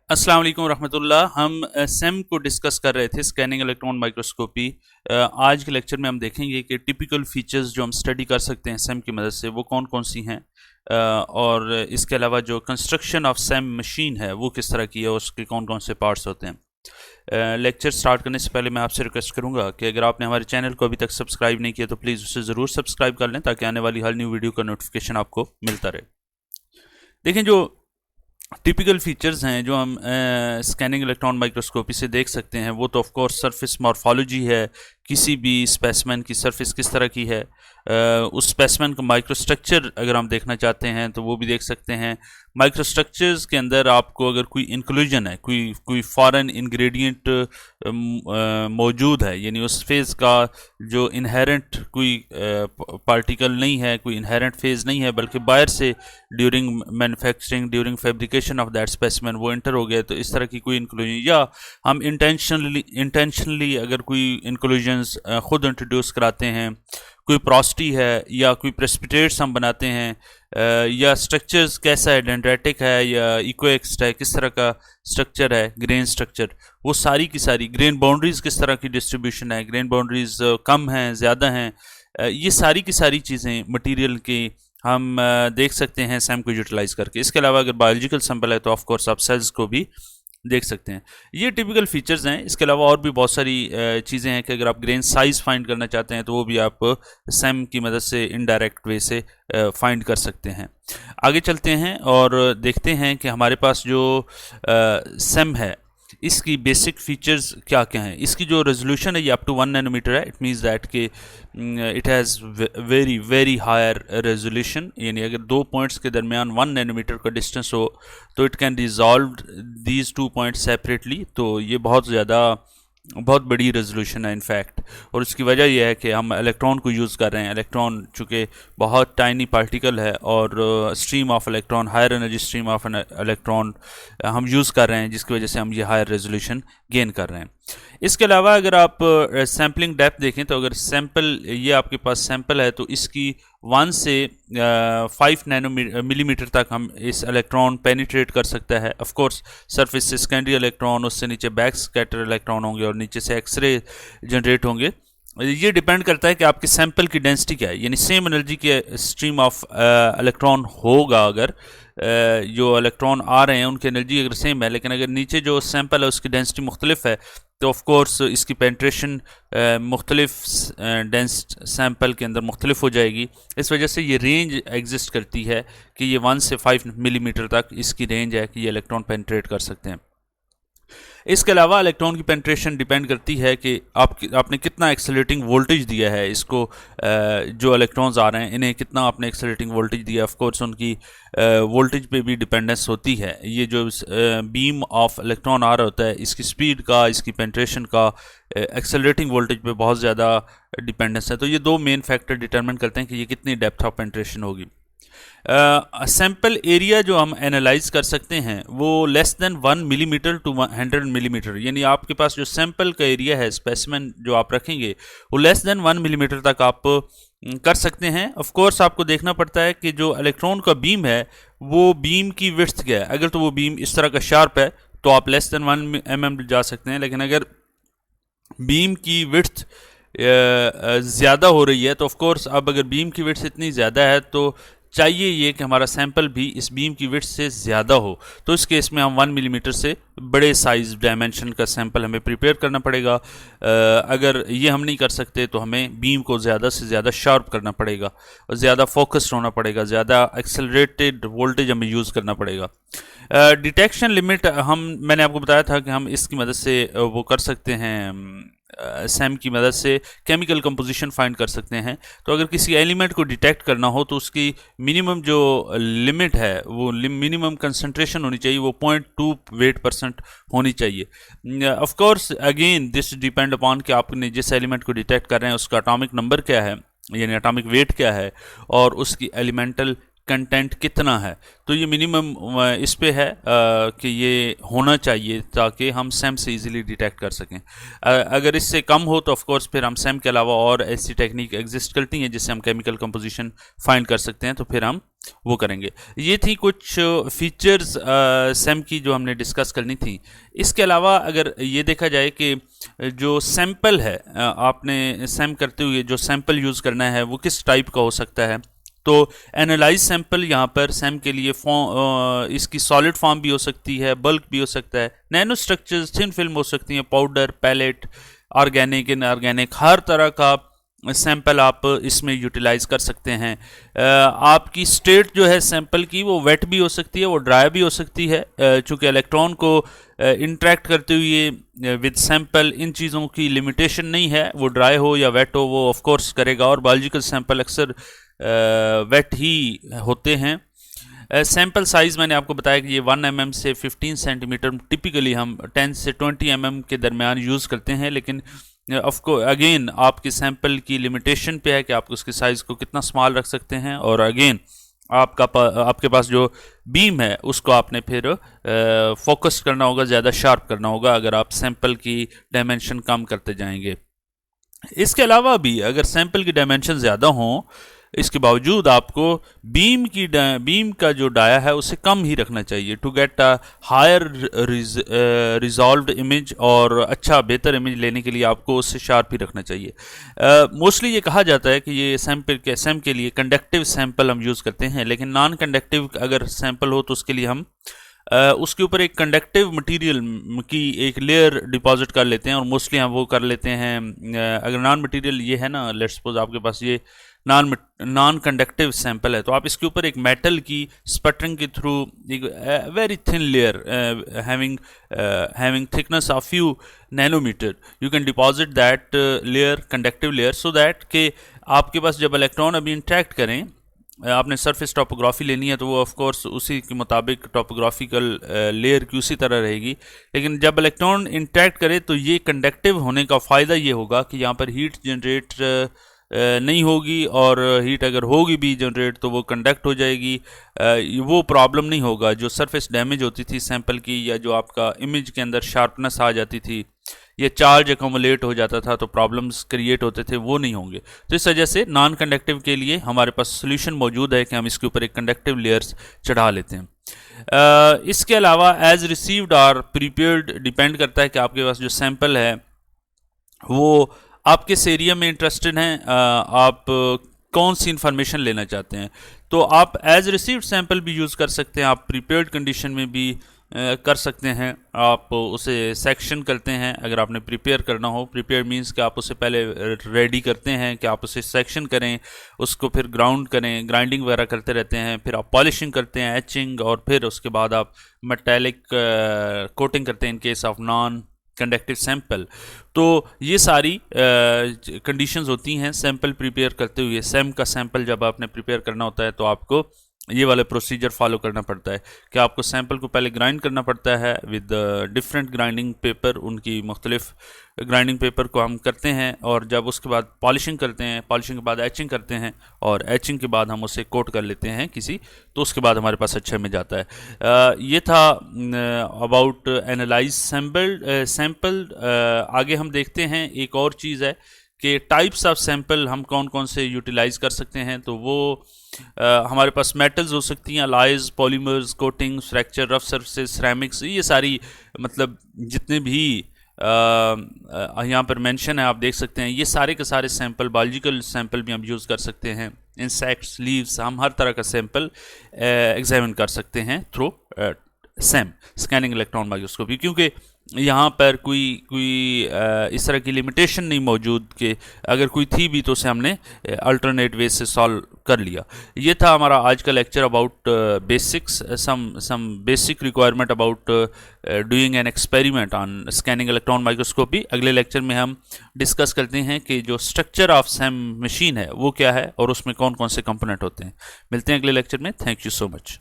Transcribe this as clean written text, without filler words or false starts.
अस्सलाम वालेकुम रहमतुल्लाह। हम सेम को डिस्कस कर रहे थे, स्कैनिंग इलेक्ट्रॉन माइक्रोस्कोपी। आज के लेक्चर में हम देखेंगे कि टिपिकल फीचर्स जो हम स्टडी कर सकते हैं सेम की मदद से वो कौन कौन सी हैं, और इसके अलावा जो कंस्ट्रक्शन ऑफ सेम मशीन है वो किस तरह की है, उसके कौन कौन से पार्ट्स होते हैं। लेक्चर स्टार्ट करने से पहले मैं आपसे रिक्वेस्ट करूंगा कि अगर आपने हमारे चैनल को अभी तक सब्सक्राइब नहीं किया तो प्लीज़ उसे ज़रूर सब्सक्राइब कर लें ताकि आने वाली हर न्यू वीडियो का नोटिफिकेशन आपको मिलता रहे। देखें, जो टिपिकल फीचर्स हैं जो हम स्कैनिंग इलेक्ट्रॉन माइक्रोस्कोपी से देख सकते हैं वो तो ऑफ कोर्स सरफेस मॉर्फोलॉजी है। किसी भी स्पेसिमेन की सरफेस किस तरह की है, उस स्पेसिमेन का माइक्रोस्ट्रक्चर अगर हम देखना चाहते हैं तो वो भी देख सकते हैं। माइक्रोस्ट्रक्चर्स के अंदर आपको अगर कोई इंक्लूजन है, कोई फॉरेन इंग्रेडिएंट मौजूद है, यानी उस फेज़ का जो इनहेरेंट कोई पार्टिकल नहीं है, कोई इनहेरेंट फेज़ नहीं है, बल्कि बाहर से during manufacturing, during fabrication of that specimen वो एंटर हो गया, तो इस तरह की कोई इंक्लूजन, या हम इंटेंशनली अगर कोई इंक्लूजन्स खुद इंट्रोड्यूस कराते हैं, कोई प्रोस्टी है या कोई प्रेसिपिटेट्स हम बनाते हैं, या स्ट्रक्चर्स कैसा है, डेंड्रेटिक है या इक्वेक्स्ट है, किस तरह का स्ट्रक्चर है, ग्रेन स्ट्रक्चर, वो सारी की सारी, ग्रेन बाउंड्रीज किस तरह की डिस्ट्रीब्यूशन है, ग्रेन बाउंड्रीज कम हैं ज़्यादा हैं, ये सारी की सारी चीज़ें मटेरियल की हम देख सकते हैं सैम को यूटिलाइज करके। इसके अलावा अगर बायोलॉजिकल सैंपल है तो ऑफ कोर्स आप सेल्स को भी देख सकते हैं। ये टिपिकल फीचर्स हैं। इसके अलावा और भी बहुत सारी चीज़ें हैं कि अगर आप ग्रेन साइज़ फाइंड करना चाहते हैं तो वो भी आप सैम की मदद से इनडायरेक्ट वे से फाइंड कर सकते हैं। आगे चलते हैं और देखते हैं कि हमारे पास जो सैम है इसकी बेसिक फीचर्स क्या क्या हैं। इसकी जो रेजोल्यूशन है ये अप टू 1 नैनोमीटर है। इट मीन्स दैट कि it has very very higher resolution, यानी अगर दो पॉइंट्स के दरमियान 1 नैनोमीटर का डिस्टेंस हो तो it can resolve these two points separately. तो ये बहुत बड़ी रेजोल्यूशन है इनफैक्ट, और उसकी वजह यह है कि हम इलेक्ट्रॉन को यूज़ कर रहे हैं। इलेक्ट्रॉन चूँकि बहुत टाइनी पार्टिकल है और stream of electron, higher energy stream of electron हम यूज़ कर रहे हैं, जिसकी वजह से हम ये हायर रेजोल्यूशन गेन कर रहे हैं। इसके अलावा अगर आप सैम्पलिंग डेप्थ देखें तो अगर सैंपल, ये आपके पास सैंपल है तो इसकी 1 से 5 मिलीमीटर तक हम इस इलेक्ट्रॉन पेनिट्रेट कर सकता है। ऑफ कोर्स सरफेस से सेकेंडरी इलेक्ट्रॉन, उससे नीचे बैक स्कैटर इलेक्ट्रॉन होंगे और नीचे से एक्सरे जनरेट होंगे। ये डिपेंड करता है कि आपके सैंपल की डेंसिटी क्या है, यानी सेम एनर्जी के स्ट्रीम ऑफ इलेक्ट्रॉन होगा। अगर जो इलेक्ट्रॉन आ रहे हैं उनकी एनर्जी अगर सेम है, लेकिन अगर नीचे जो सैंपल है उसकी डेंसिटी मुख्तलिफ है तो ऑफ कोर्स इसकी पेंट्रेशन मुख्तलिफ डेंस सैंपल के अंदर मुख्तलिफ हो जाएगी। इस वजह से ये रेंज एग्जिस्ट करती है कि ये 1 से 5 मिलीमीटर तक इसकी रेंज है कि ये इलेक्ट्रॉन पेंट्रेट कर सकते हैं। इसके अलावा इलेक्ट्रॉन की पेंट्रेशन डिपेंड करती है कि आपने कितना एक्सेलरेटिंग वोल्टेज दिया है इसको, जो इलेक्ट्रॉन्स आ रहे हैं इन्हें कितना आपने एक्सेलरेटिंग वोल्टेज दिया। ऑफ कोर्स उनकी वोल्टेज पे भी डिपेंडेंस होती है। ये जो बीम ऑफ इलेक्ट्रॉन आ रहा होता है इसकी स्पीड का, इसकी पेंट्रेशन का, एक्सेलरेटिंग वोल्टेज पे बहुत ज़्यादा डिपेंडेंस है। तो ये दो मेन फैक्टर डिटरमिन करते हैं कि ये कितनी डेप्थ ऑफ पेंट्रेशन होगी। सैंपल एरिया जो हम एनालाइज कर सकते हैं वो less than 1 millimetre to 100 millimetre, यानी आपके पास जो सैंपल का एरिया है, स्पेसिमेन जो आप रखेंगे वो लेस देन 1 मिलीमीटर तक आप कर सकते हैं। ऑफ कोर्स आपको देखना पड़ता है कि जो इलेक्ट्रॉन का बीम है वो बीम की विड्थ क्या है। अगर तो वो बीम इस तरह का शार्प है तो आप लेस देन 1 mm जा सकते हैं, लेकिन अगर बीम की विड्थ ज़्यादा हो रही है तो ऑफ कोर्स अब अगर बीम की विड्थ इतनी ज़्यादा है तो चाहिए ये कि हमारा सैंपल भी इस बीम की विड्थ से ज़्यादा हो। तो इस केस में हम 1 मिलीमीटर से बड़े साइज़ डायमेंशन का सैंपल हमें प्रिपेयर करना पड़ेगा। अगर ये हम नहीं कर सकते तो हमें बीम को ज़्यादा से ज़्यादा शार्प करना पड़ेगा और ज़्यादा फोकस्ड होना पड़ेगा, ज़्यादा एक्सेलरेटेड वोल्टेज हमें यूज़ करना पड़ेगा। डिटेक्शन लिमिट मैंने आपको बताया था कि हम इसकी मदद से वो कर सकते हैं, सैम की मदद से केमिकल कंपोजिशन फाइंड कर सकते हैं। तो अगर किसी एलिमेंट को डिटेक्ट करना हो तो उसकी मिनिमम जो लिमिट है, वो मिनिमम कंसंट्रेशन होनी चाहिए, वो 0.2 वेट% होनी चाहिए। Of course again this depend upon कि आपने जिस एलिमेंट को डिटेक्ट कर रहे हैं उसका एटॉमिक नंबर क्या है, यानी एटॉमिक वेट क्या है, और उसकी एलिमेंटल कंटेंट कितना है। तो ये मिनिमम इस पे है कि ये होना चाहिए ताकि हम सैम से इजीली डिटेक्ट कर सकें। अगर इससे कम हो तो ऑफ कोर्स फिर हम सैम के अलावा और ऐसी टेक्निक एग्जिस्ट करती हैं जिससे हम केमिकल कंपोजिशन फाइंड कर सकते हैं, तो फिर हम वो करेंगे। ये थी कुछ फीचर्स सैम की जो हमने डिस्कस करनी थी। इसके अलावा अगर ये देखा जाए कि जो सैंपल है, आपने सैम करते हुए जो सैंपल यूज़ करना है वो किस टाइप का हो सकता है, तो एनालाइज सैंपल यहाँ पर सैम के लिए इसकी सॉलिड फॉर्म भी हो सकती है, बल्क भी हो सकता है, नैनो स्ट्रक्चर्स, थिन फिल्म हो सकती हैं, पाउडर, पैलेट, ऑर्गेनिक, इनऑर्गेनिक, हर तरह का सैंपल आप इसमें यूटिलाइज कर सकते हैं। आपकी स्टेट जो है सैंपल की वो वेट भी हो सकती है, वो ड्राई भी हो सकती है। चूँकि इलेक्ट्रॉन को इंटरेक्ट करते हुए विद सैंपल इन चीज़ों की लिमिटेशन नहीं है, वो ड्राई हो या वेट हो वो ऑफ कोर्स करेगा, और बायोलॉजिकल सैंपल अक्सर वेट ही होते हैं। सैंपल साइज़ मैंने आपको बताया कि ये 1 mm से 15 सेंटीमीटर, टिपिकली हम 10 से 20 mm के दरमियान यूज़ करते हैं, लेकिन ऑफकोर्स अगेन आपकी सैंपल की लिमिटेशन पे है कि आप उसके साइज़ को कितना स्मॉल रख सकते हैं, और अगेन आपके पास जो बीम है उसको आपने फिर फोकस करना होगा, ज़्यादा शार्प करना होगा अगर आप सैंपल की डायमेंशन कम करते जाएंगे। इसके अलावा भी अगर सैंपल की डायमेंशन ज़्यादा हों, इसके बावजूद आपको बीम का जो डाया है उसे कम ही रखना चाहिए to get a higher resolved image, और अच्छा बेहतर इमेज लेने के लिए आपको उससे शार्प ही रखना चाहिए। मोस्टली ये कहा जाता है कि ये सैम के लिए कंडक्टिव सैंपल हम यूज़ करते हैं, लेकिन नॉन कंडक्टिव अगर सैंपल हो तो उसके लिए हम उसके ऊपर एक कंडक्टिव मटेरियल की एक लेयर डिपॉजिट कर लेते हैं, और मोस्टली हम वो कर लेते हैं अगर नॉन मटेरियल ये है ना, लेट्स सपोज आपके पास ये नॉन कंडक्टिव सैंपल है, तो आप इसके ऊपर एक मेटल की स्पटरिंग के थ्रू एक very thin layer having thickness of few nanometer you can deposit that layer, conductive layer, so that कि आपके पास जब इलेक्ट्रॉन अभी इंटरेक्ट करें, आपने सरफेस टोपोग्राफी लेनी है तो वो ऑफ कोर्स उसी के मुताबिक टोपोग्राफिकल लेयर की उसी तरह रहेगी, लेकिन जब इलेक्ट्रॉन इंटरेक्ट करे तो ये कंडक्टिव होने का फ़ायदा ये होगा कि यहाँ पर हीट जनरेट नहीं होगी, और हीट अगर होगी भी जनरेट तो वो कंडक्ट हो जाएगी। वो प्रॉब्लम नहीं होगा जो सरफेस डैमेज होती थी सैंपल की, या जो आपका इमेज के अंदर शार्पनेस आ जाती थी, ये चार्ज एकमुलेट हो जाता था तो प्रॉब्लम्स क्रिएट होते थे, वो नहीं होंगे। तो इस वजह से नॉन कंडक्टिव के लिए हमारे पास सोल्यूशन मौजूद है कि हम इसके ऊपर एक कंडक्टिव लेयर्स चढ़ा लेते हैं। इसके अलावा एज रिसीव्ड और प्रीपेयर्ड डिपेंड करता है कि आपके पास जो सैंपल है वो आप किस एरिया में इंटरेस्टेड हैं, आप कौन सी इंफॉर्मेशन लेना चाहते हैं। तो आप एज रिसीव्ड सैंपल भी यूज़ कर सकते हैं, आप प्रीपेयर्ड कंडीशन में भी कर सकते हैं। आप उसे सेक्शन करते हैं अगर आपने प्रिपेयर करना हो। प्रिपेयर मींस कि आप उसे पहले रेडी करते हैं कि आप उसे सेक्शन करें, उसको फिर ग्राउंड करें, ग्राइंडिंग वगैरह करते रहते हैं, फिर आप पॉलिशिंग करते हैं, एचिंग, और फिर उसके बाद आप मेटेलिक कोटिंग करते हैं in case of non conductive sample. तो ये सारी कंडीशंस होती हैं सैंपल प्रिपेयर करते हुए। सैम का सैंपल जब आपने प्रिपेयर करना होता है तो आपको ये वाला प्रोसीजर फॉलो करना पड़ता है कि आपको सैंपल को पहले ग्राइंड करना पड़ता है विद डिफरेंट ग्राइंडिंग पेपर, उनकी मुख्तलिफ ग्राइंडिंग पेपर को हम करते हैं, और जब उसके बाद पॉलिशिंग करते हैं, पॉलिशिंग के बाद एचिंग करते हैं, और एचिंग के बाद हम उसे कोट कर लेते हैं किसी, तो उसके बाद हमारे पास अच्छा में जाता है। ये था अबाउट एनालाइज सैंपल। आगे हम देखते हैं एक और चीज़ है कि टाइप्स ऑफ सैंपल हम कौन कौन से यूटिलाइज कर सकते हैं। तो वो हमारे पास मेटल्स हो सकती हैं, alloys, polymers, coatings, fracture, rough surface, ceramics, ये सारी मतलब जितने भी यहाँ पर मेंशन है आप देख सकते हैं, ये सारे के सारे सैंपल, बायोलॉजिकल सैंपल भी हम यूज़ कर सकते हैं। इंसेक्ट्स, लीव्स, हम हर तरह का सैंपल एग्जामिन कर सकते हैं through Sam, scanning electron microscopy, क्योंकि यहाँ पर कोई इस तरह की लिमिटेशन नहीं मौजूद कि अगर कोई थी भी तो उसे हमने अल्टरनेट वे से सॉल्व कर लिया। ये था हमारा आज का lecture about basics, some basic requirement about doing an experiment on scanning electron microscopy. अगले लेक्चर में हम डिस्कस करते हैं कि जो स्ट्रक्चर ऑफ सैम मशीन है वो क्या है और उसमें कौन कौन से कंपोनेंट होते हैं। मिलते हैं अगले लेक्चर में। Thank you so much.